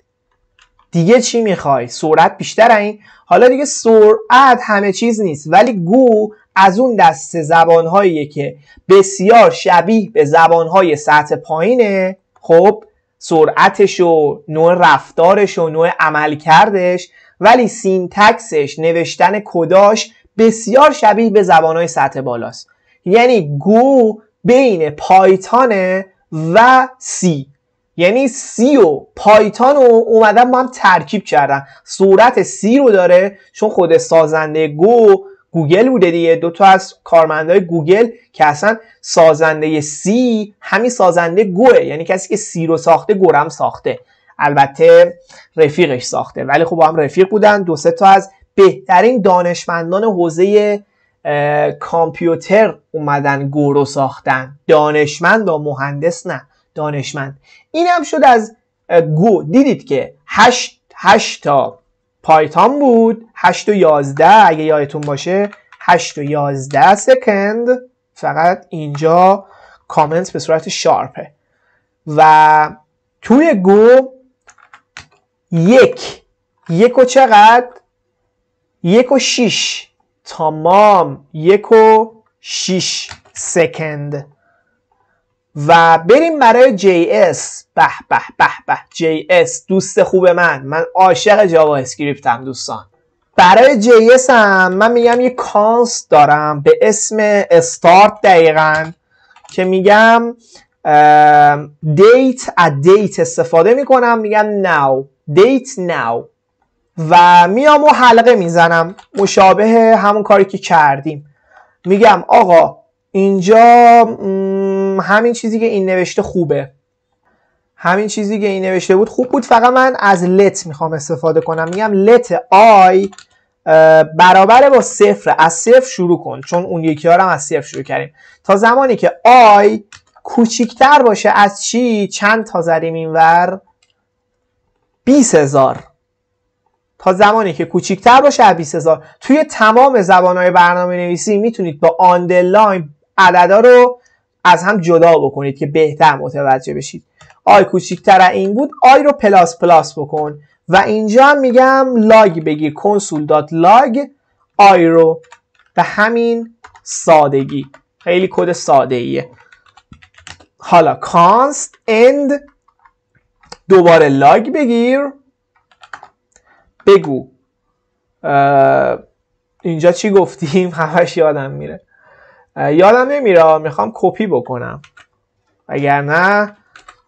دیگه چی میخوای؟ سرعت بیشتر این. حالا دیگه سرعت همه چیز نیست، ولی گو از اون دسته زبانهاییه که بسیار شبیه به زبانهای سطح پایینه. خب سرعتش و نوع رفتارش و نوع عملکردش، ولی سینتکسش، نوشتن کداش بسیار شبیه به زبانهای سطح بالاست. یعنی گو بین پایتون و سی، یعنی سی و پایتون رو اومدن با هم ترکیب کردن. صورت سی رو داره چون خود سازنده گوگل بوده دیگه، دو تا از کارمندای گوگل که اصلا سازنده سی همین سازنده گوه، یعنی کسی که سی رو ساخته گورم ساخته. البته رفیقش ساخته ولی خب با هم رفیق بودن، 2-3 تا از بهترین دانشمندان حوزه کامپیوتر اومدن گو رو ساختن، دانشمند و مهندس نه، دانشمند. این هم شد از گو. دیدید که 8 تا پایتون بود، 8 و 11 اگه یادتون باشه، 8 و 11 سکند. فقط اینجا کامنت به صورت شارپه. و توی گو یک و چقدر؟ 1 و 6 تمام، 1 و 6 سکند. و بریم برای JS. به به به به، JS دوست خوب من عاشق جاوا اسکریپت هم دوستان. برای JS هم من میگم یه کانست دارم به اسم استارت دقیقاً، که میگم date استفاده میکنم، میگم date now و میام و حلقه میزنم مشابه همون کاری که کردیم. میگم آقا اینجا همین چیزی که این نوشته خوبه، همین چیزی که این نوشته بود خوب بود، فقط من از let میخوام استفاده کنم. میگم let I برابر با 0. از 0 شروع کن، چون اون یکی ها هم از 0 شروع کردیم، تا زمانی که I کوچیکتر باشه از چی؟ چند تا زدیم اینور؟ 20,000. تا زمانی که کوچیکتر باشه از 20,000. توی تمام زبان‌های برنامه نویسی میتونید با آندرلاین عددا رو از هم جدا بکنید که بهتر متوجه بشید. آی کوچیکتر از این بود، آی رو پلاس پلاس بکن و اینجا هم میگم لاگ بگیر، console.log آی رو. به همین سادگی، خیلی کد ساده ایه. حالا const end دوباره لاگ بگیر، بگو اینجا چی گفتیم؟ همش یادم میره، یادم نمیره، میخوام کپی بکنم وگرنه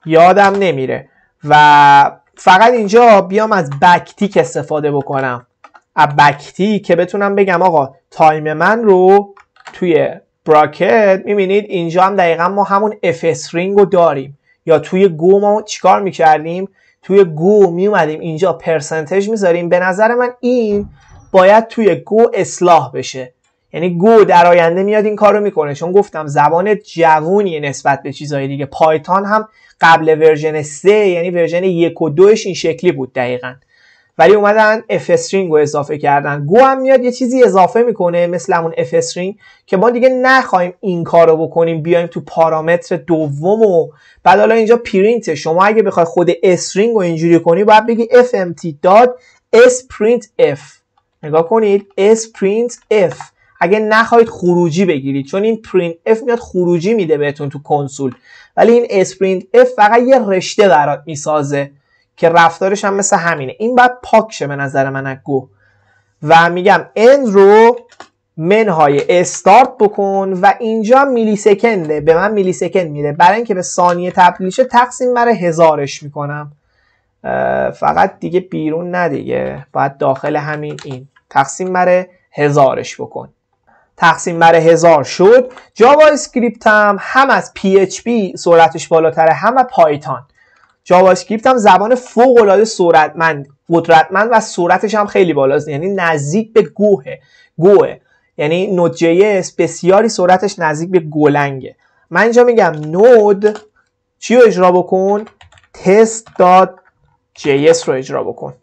یادم نمیره. و فقط اینجا بیام از بکتیک استفاده بکنم، از بکتیک که بتونم بگم آقا تایم من رو توی براکت. میبینید اینجا هم دقیقا ما همون اف استرینگ رو داریم. یا توی گو ما چیکار میکردیم؟ توی گو میومدیم اینجا پرسنتج میذاریم. به نظر من این باید توی گو اصلاح بشه، یعنی گو در آینده میاد این کارو میکنه، چون گفتم زبان جوونیه نسبت به چیزهای دیگه. پایتون هم قبل ورژن 3 یعنی ورژن 1 و 2ش این شکلی بود دقیقاً، ولی اومدن اف استرینگ رو اضافه کردن. گو هم میاد یه چیزی اضافه میکنه مثل همون اف استرینگ که ما دیگه نخوایم این کارو بکنیم، بیایم تو پارامتر دوم و بعد حالا اینجا پرینت. شما اگه بخوای خود استرینگ رو اینجوری کنی باید بگی fmt.sprintf. نگاه کنید sprintf اگه نخواید خروجی بگیرید، چون این printf میاد خروجی میده بهتون تو کنسول، ولی این sprintf فقط یه رشته برات میسازه که رفتارش هم مثل همینه. این باید پاک شه به نظر من از گو. و میگم end رو منهای استارت بکن و اینجا میلی سکنده، به من میلی سکند میده، برای اینکه به ثانیه تبدیل شه تقسیم بر 1000ش میکنم. فقط دیگه بیرون نه دیگه، باید داخل همین این تقسیم بر 1000ش بکن. تقسیم بر 1000 شد. جاوا اسکریپت هم از PHP سرعتش بالاتره، هم از پایتون. جاوا اسکریپت هم زبان فوق العاده قدرتمند و سرعتش هم خیلی بالاست، یعنی نزدیک به گوه. یعنی نود جی اس بسیاری سرعتش نزدیک به گولنگه. من اینجا میگم نود چی رو اجرا بکن؟ test.js رو اجرا بکن.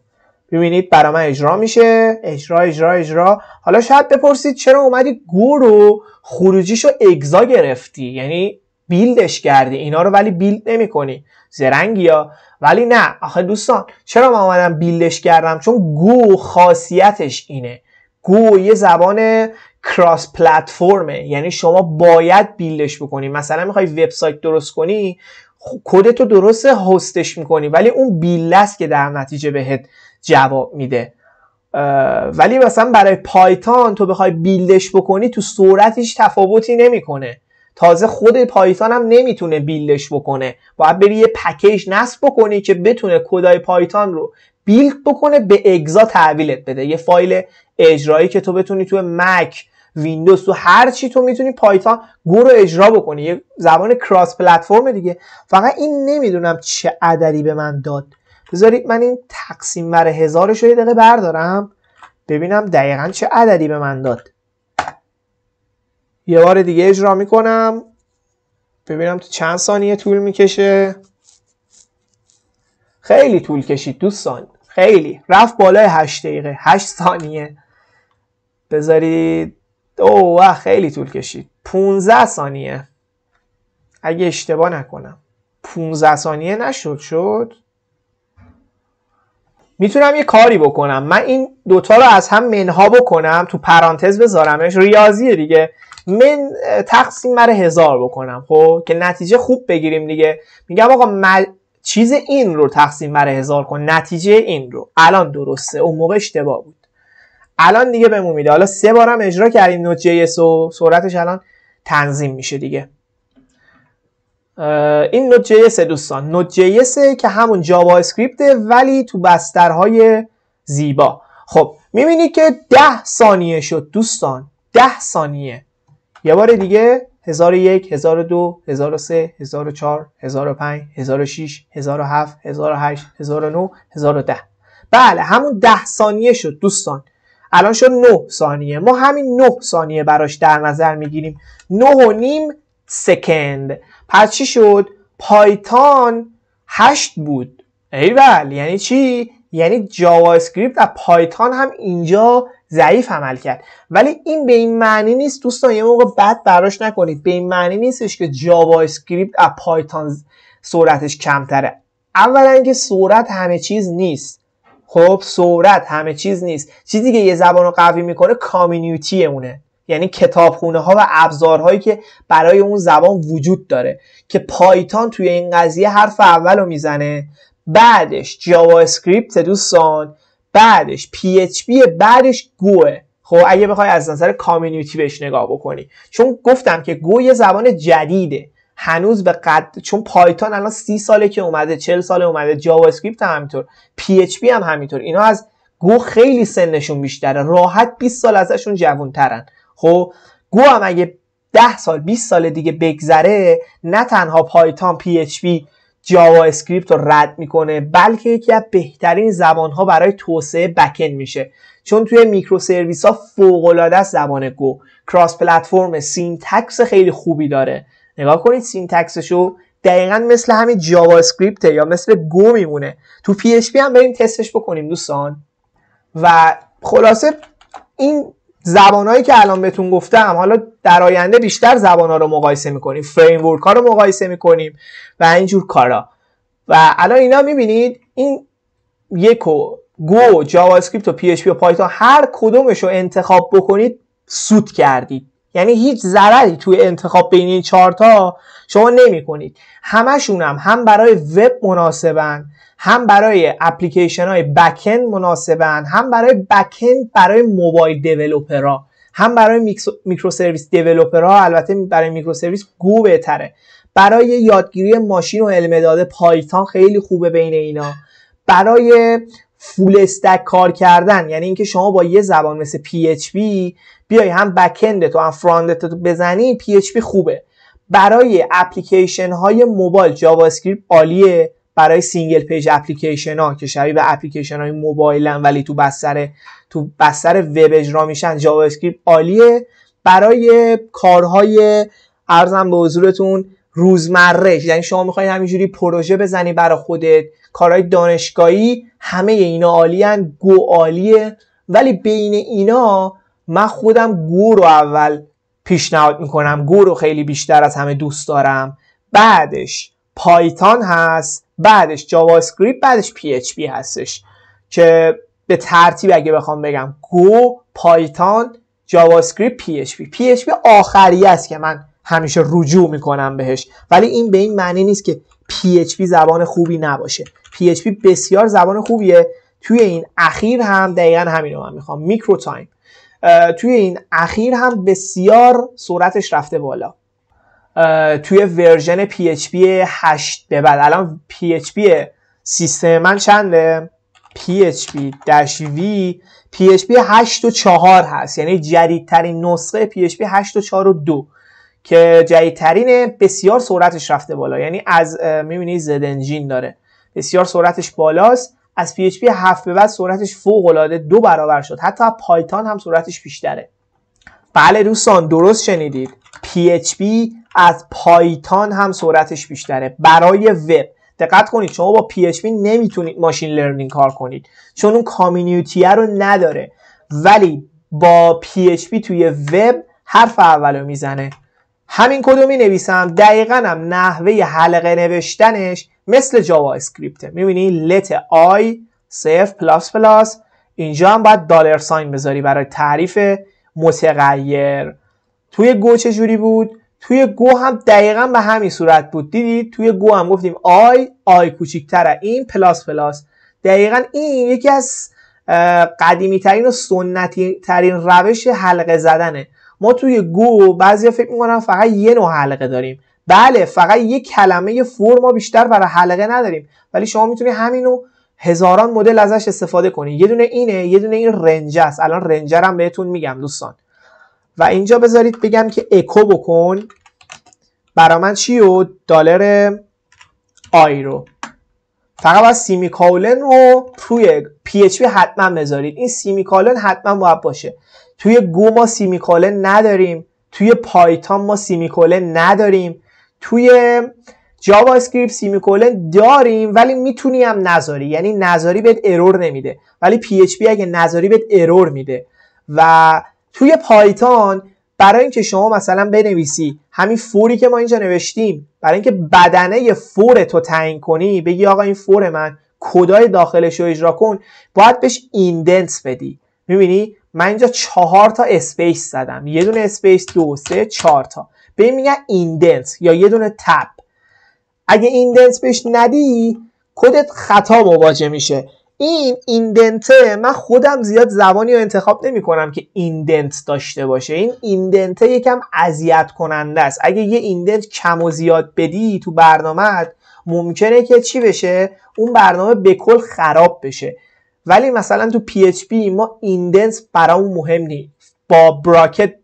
ببینید برای من اجرا میشه، اجرا. حالا شاید بپرسید چرا اومدی گو رو خروجیشو اگزا گرفتی، یعنی بیلدش کردی اینا رو ولی بیلد نمی کنی، زرنگی ها. ولی نه آخه دوستان، چرا من اومدم بیلدش کردم؟ چون گو خاصیتش اینه، گو یه زبان کراس پلتفرمه، یعنی شما باید بیلدش بکنی. مثلا میخوای وبسایت درست کنی، کدتو درست هستش میکنی، ولی اون بیلد است که در نتیجه بهت جواب میده. ولی مثلا برای پایتون تو بخوای بیلدش بکنی تو سرعتش تفاوتی نمیکنه. تازه خود پایتون هم نمیتونه بیلدش بکنه، باید بری یه پکیج نصب بکنی که بتونه کدای پایتون رو بیلد بکنه، به اگزا تحویلت بده. یه فایل اجرایی که تو بتونی تو مک، ویندوز، تو هر چی تو میتونی پایتون گو رو اجرا بکنی. یه زبان کراس پلتفرم دیگه. فقط این نمیدونم چه عددی به من داد. بذارید من این تقسیم بر 1000 رو یه دقیقه بردارم ببینم دقیقاً چه عددی به من داد. یه بار دیگه اجرا میکنم ببینم تو چند ثانیه طول میکشه. خیلی طول کشید دوستان، خیلی رفت بالای 8 دقیقه 8 ثانیه. بذارید اوه خیلی طول کشید. 15 ثانیه اگه اشتباه نکنم. 15 ثانیه نشد. میتونم یه کاری بکنم، من این دوتا رو از هم منها بکنم، تو پرانتز بذارمش، ریاضیه دیگه، من تقسیم بر 1000 بکنم خب که نتیجه خوب بگیریم دیگه. میگم آقا چیز این رو تقسیم بر 1000 کن، نتیجه این رو. الان درسته، اون موقع اشتباه بود. الان دیگه بهمون میده. حالا 3 بارم اجرا کردیم نوت جی اس و سرعتش الان تنظیم میشه دیگه. این نوت جی اس دوستان، نوت جی اس که همون جاوا اسکریپته ولی تو بسترهای زیبا. خب میبینید که 10 ثانیه شد دوستان، 10 ثانیه. یه بار دیگه 1001 1002 1003 1004 1005 1006 1007 1008 1009 1010. بله همون 10 ثانیه شد دوستان. الان شد 9 ثانیه. ما همین 9 ثانیه براش در نظر میگیریم، 9.5 سکند. پس چی شد؟ پایتان 8 بود. ایول، یعنی چی؟ یعنی جاوا اسکریپت و پایتان هم اینجا ضعیف عمل کرد. ولی این به این معنی نیست دوستان، یه موقع بد براش نکنید، به این معنی نیستش که جاوا اسکریپت و پایتان سرعتش کمتره. اولا اینکه سرعت همه چیز نیست. خب سرعت همه چیز نیست. چیزی که یه زبان رو قوی میکنه کامیونیتی اونه، یعنی کتابخونه ها و ابزارهایی که برای اون زبان وجود داره، که پایتان توی این قضیه حرف اول رو میزنه، بعدش جاوا اسکریپت دوستان، بعدش پی اچ پی، بعدش گوه. خب اگه بخوای از نظر کامیونیتی بهش نگاه بکنی، چون گفتم که گو یه زبان جدیده هنوز به قد، چون پایتان الان 30 ساله که اومده، 40 ساله اومده، جاوا اسکریپت هم همینطور، پی اچ پی هم همینطور. اینا از گو خیلی سنشون بیشتره، راحت 20 سال ازشون جوان‌ترن. خب گو هم اگه 10 سال 20 سال دیگه بگذره، نه تنها پایتان پی اچ پی جاوا اسکریپت رو رد میکنه، بلکه یکی از بهترین زبان‌ها برای توسعه بک‌اند میشه، چون توی میکرو سرویس ها فوق‌العاده است زبان گو. کراس پلتفرم، سینتکس خیلی خوبی داره. نگاه کنید سینتکسشو، دقیقاً مثل همین جاوا اسکریپت یا مثل گو میمونه. تو پی اچ پی هم بریم تستش بکنیم دوستان. و خلاصه این زبانهایی که الان بهتون گفتم، حالا در آینده بیشتر زبانها رو مقایسه میکنیم، فریم ورک ها رو مقایسه میکنیم و اینجور کارا. و الان اینا میبینید این یکو گو، جاوا اسکریپت و پی اچ پی و پایتون، هر کدومش رو انتخاب بکنید سود کردید. یعنی هیچ ضرری توی انتخاب بین این 4 تا شما نمی کنید. همشون هم برای وب مناسبن، هم برای اپلیکیشن های بک‌اند مناسبن، هم برای بک‌اند برای موبایل دیولپرها، هم برای میکرو سرویس دیولپرها. البته برای میکرو سرویس گو بهتره. برای یادگیری ماشین و علم داده پایتون خیلی خوبه بین اینا. برای فول استک کار کردن، یعنی اینکه شما با یه زبان مثل PHP بیای هم بک‌اند تو هم فرانت تو بزنی، PHP خوبه. برای اپلیکیشن های موبایل جاوا اسکریپت عالیه. برای سینگل پیج اپلیکیشن ها که شبیه به اپلیکیشن های موبایلن ولی تو بستر وب اجرا میشن، جاوا اسکریپت عالیه. برای کارهای عرضم به حضورتون روزمره، یعنی شما میخواید همینجوری پروژه بزنی برای خودت، کارهای دانشگاهی، همه اینا عالیان. گو عالیه. ولی بین اینا من خودم گو رو اول پیشنهاد میکنم، گو رو خیلی بیشتر از همه دوست دارم. بعدش پایتون هست، بعدش جاوا اسکریپت، بعدش پی اچ پی هستش، که به ترتیب اگه بخوام بگم گو، پایتون، جاوا اسکریپت، پی اچ پی آخری است که من همیشه رجوع میکنم بهش. ولی این به این معنی نیست که PHP زبان خوبی نباشه. PHP بسیار زبان خوبیه. توی این اخیر هم دقیقا همینو من میخوام، میکرو تایم، توی این اخیر هم بسیار سرعتش رفته بالا. توی ورژن PHP 8 به بعد، الان PHP سیستم من چنده؟ PHP-V PHP 8.4 هست، یعنی جدیدترین نسخه PHP 8.4.2 که جدیدترینه. بسیار سرعتش رفته بالا، یعنی از میبینی زد انجین داره، بسیار سرعتش بالاست. از PHP 7 به بعد سرعتش فوق العاده 2 برابر شد. حتی پایتون هم سرعتش بیشتره. بله دوستان درست شنیدید، PHP از پایتان هم سرعتش بیشتره برای وب. دقت کنید شما با PHP نمیتونید ماشین لرنینگ کار کنید چون اون کامیونیتیه رو نداره، ولی با PHP توی وب حرف اولو میزنه. همین کدو می نویسم، دقیقاً هم نحوه حلقه نوشتنش مثل جاوا اسکریپته. میبینی let I save ++، اینجا هم باید دلار ساین بذاری برای تعریف متغیر. توی گو چجوری بود؟ توی گو هم دقیقاً به همین صورت بود. دیدید توی گو هم گفتیم آی کوچیک‌تره این ++. دقیقاً این یکی از قدیمی ترین و سنتی ترین روش حلقه زدنه. ما توی گو بعضیا فکر میکنن فقط یه نوع حلقه داریم. بله فقط یه کلمه فور ما بیشتر برای حلقه نداریم، ولی شما میتونی همینو هزاران مدل ازش استفاده کنی. یه دونه اینه، یه دونه این رنج است. الان رنجر هم بهتون میگم دوستان. و اینجا بذارید بگم که اکو بکن برای من چی و دلار آی رو. فقط باید سیمیکولن رو توی PHP حتما بذارید. این سیمیکولن حتما باید باشه. توی گو ما سیمیکولن نداریم، توی پایتون ما سیمیکولن نداریم، توی جاوا اسکریپت سیمیکولن داریم ولی میتونی هم نذاری، یعنی نذاری بهت ارور نمیده، ولی PHP اگه نذاری بهت ارور میده. و توی پایتون برای اینکه شما مثلا بنویسی همین فوری که ما اینجا نوشتیم، برای اینکه بدنه فور تو تعیین کنی، بگی آقا این فور من کدای داخلش رو اجرا کن، باید بهش ایندنت بدی. میبینی من اینجا 4 تا اسپیس زدم، یه دونه اسپیس، 2 3 4 تا، به این میگن ایندنت یا یه دونه تب. اگه ایندنت بهش ندی کدت خطا مواجه میشه. این ایندنته من خودم زیاد زبانی رو انتخاب نمی کنم که ایندنت داشته باشه. این ایندنته یکم اذیت کننده است. اگه یه ایندنت کم و زیاد بدی تو برنامه‌ات ممکنه که چی بشه؟ اون برنامه به کل خراب بشه. ولی مثلا تو PHP ما ایندنت برامون مهم نیست، با براکت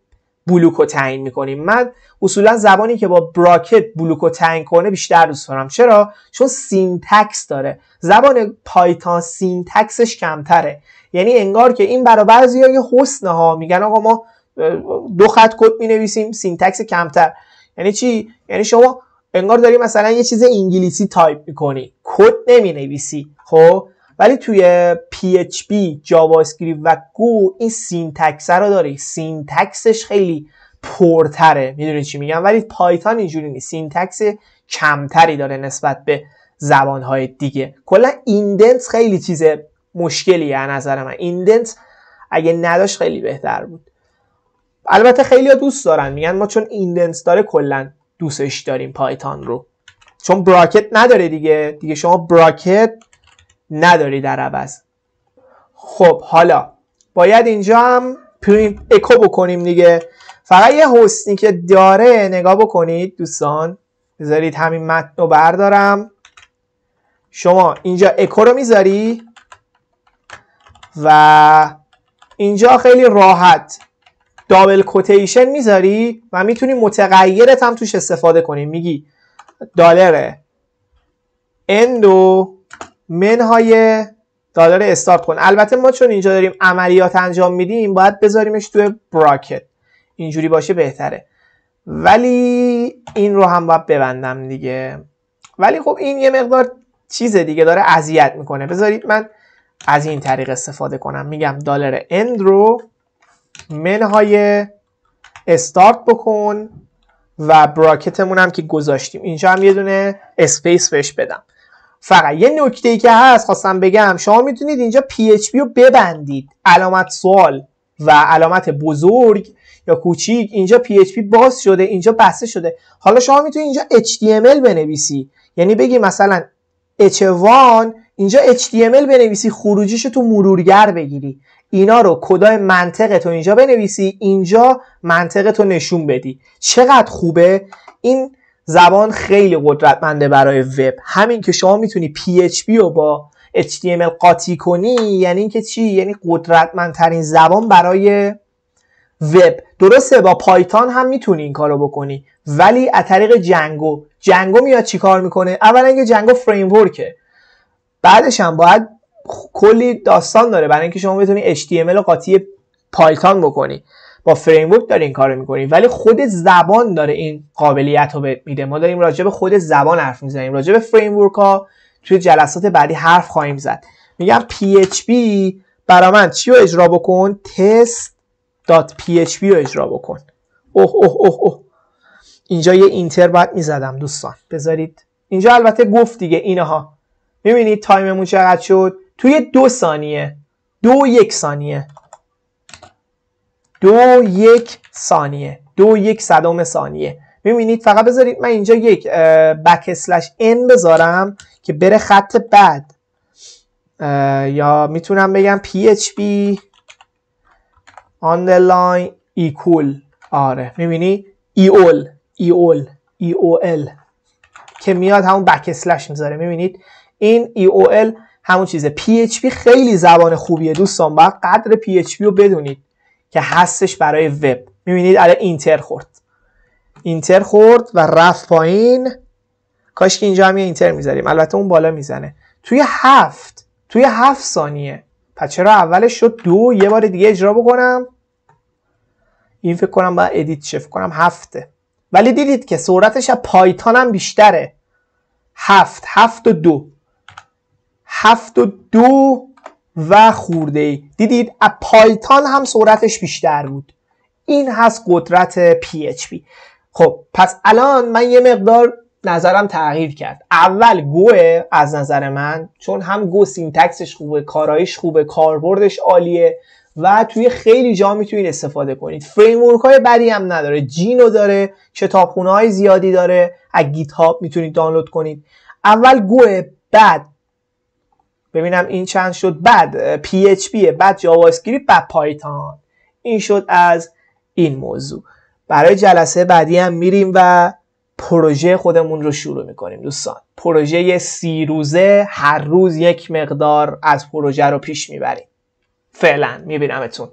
بلوکو تعیین میکنیم. من اصولا زبانی که با براکت بلوکو تعیین کنه بیشتر دوست دارم. چرا؟ چون سینتکس داره. زبان پایتون سینتکسش کمتره، یعنی انگار که این برای بعضیا یه حسنه ها، میگن آقا ما 2 خط کد مینویسیم سینتکس کمتر. یعنی چی؟ یعنی شما انگار داری مثلا یه چیز انگلیسی تایپ میکنی، کد نمینویسی. خب ولی توی PHP، جاوا اسکریپت و گو این سینتکس رو داری، سینتکسش خیلی پرتره، میدونی چی میگم؟ ولی پایتون اینجوری نیست، سینتکس کمتری داره نسبت به زبانهای دیگه. کلا ایندنت خیلی چیز مشکلیه از نظر من. ایندنت اگه نداشت خیلی بهتر بود. البته خیلی ها دوست دارن، میگن ما چون ایندنت داره کلا دوستش داریم پایتون رو، چون براکت نداره دیگه شما براکت نداری در عوض. خب حالا باید اینجا هم پرینت اکو بکنیم دیگه. فقط یه حسنی که داره نگاه بکنید دوستان، بذارید همین متن رو بردارم، شما اینجا اکو رو میذاری و اینجا خیلی راحت دابل کوتیشن میذاری و میتونی متغیرت هم توش استفاده کنی. میگی دلار اندو منهای دلار استارت کن. البته ما چون اینجا داریم عملیات انجام میدیم باید بذاریمش توی براکت، اینجوری باشه بهتره، ولی این رو هم باید ببندم دیگه. ولی خب این یه مقدار چیز دیگه داره اذیت میکنه. بذارید من از این طریق استفاده کنم، میگم دلار اند رو منهای استارت بکن و براکتمون هم که گذاشتیم اینجا هم یه دونه اسپیس بهش بدم. فقط یه نکته‌ای که هست خواستم بگم، شما میتونید اینجا PHP رو ببندید، علامت سوال و علامت بزرگ یا کوچیک، اینجا PHP باز شده، اینجا بسته شده. حالا شما میتونید اینجا HTML بنویسی، یعنی بگی مثلا H1 اینجا HTML بنویسی، خروجیشو تو مرورگر بگیری، اینا رو کدای منطق تو اینجا بنویسی، اینجا منطق تو نشون بدی. چقدر خوبه این زبان، خیلی قدرتمنده برای وب. همین که شما میتونی PHP رو با HTML قاطی کنی، یعنی این که چی؟ یعنی قدرتمندترین زبان برای وب. درسته با پایتون هم میتونی این کارو بکنی، ولی از طریق جنگو میاد چی کار میکنه؟ اولا اینکه جنگو فریم ورکه، بعدش هم باید کلی داستان داره برای اینکه شما بتونی HTML رو قاطی پایتون بکنی. با فریم ورک داری این کارو میکنی، ولی خود زبان داره این قابلیت رو بهت میده. ما داریم راجع به خود زبان حرف میزنیم، راجع به فریم ورک ها توی جلسات بعدی حرف خواهیم زد. میگم PHP برای من چی رو اجرا بکن؟ test.php رو اجرا بکن. اوه اینجا یه اینتر باید میزدم دوستان، بذارید اینجا. البته گفت دیگه اینها. میبینید تایممون چقدر شد؟ توی 2 ثانیه 2.1 ثانیه 2.1 صدم ثانیه. میبینید؟ فقط بذارید من اینجا یک \n بذارم که بره خط بعد، یا میتونم بگم PHP underline equal. آره میبینی EOL که میاد همون \. میذاره. میبینید این EOL همون چیزه. PHP خیلی زبان خوبیه دوستان، باید قدر PHP رو بدونید که هستش برای وب. میبینید الان اینتر خورد و رفت پایین. کاش که اینجا هم یه اینتر میذاریم، البته اون بالا میزنه. توی 7 ثانیه. پس چرا اولش شد 2؟ یه بار دیگه اجرا بکنم. این فکر کنم باید ادیت شفت کنم 7، ولی دیدید که سرعتش از پایتون هم بیشتره. 7 و خورده ای. دیدید از پایتون هم سرعتش بیشتر بود. این هست قدرت PHP. خب پس الان من یه مقدار نظرم تغییر کرد. اول گوه از نظر من، چون هم گو سینتکسش خوبه، کارایش خوبه، کاربردش عالیه و توی خیلی جا میتونید استفاده کنید. فریم ورک های بدی هم نداره، جینو داره، کتابخونه های زیادی داره، از گیت هاب میتونید دانلود کنید. اول گوه، بعد ببینم این چند شد، بعد PHP، بعد جاوا اسکریپت، بعد پایتون. این شد از این موضوع. برای جلسه بعدی هم میریم و پروژه خودمون رو شروع میکنیم دوستان. پروژه 30 روزه، هر روز یک مقدار از پروژه رو پیش میبریم. فعلا میبینمتون.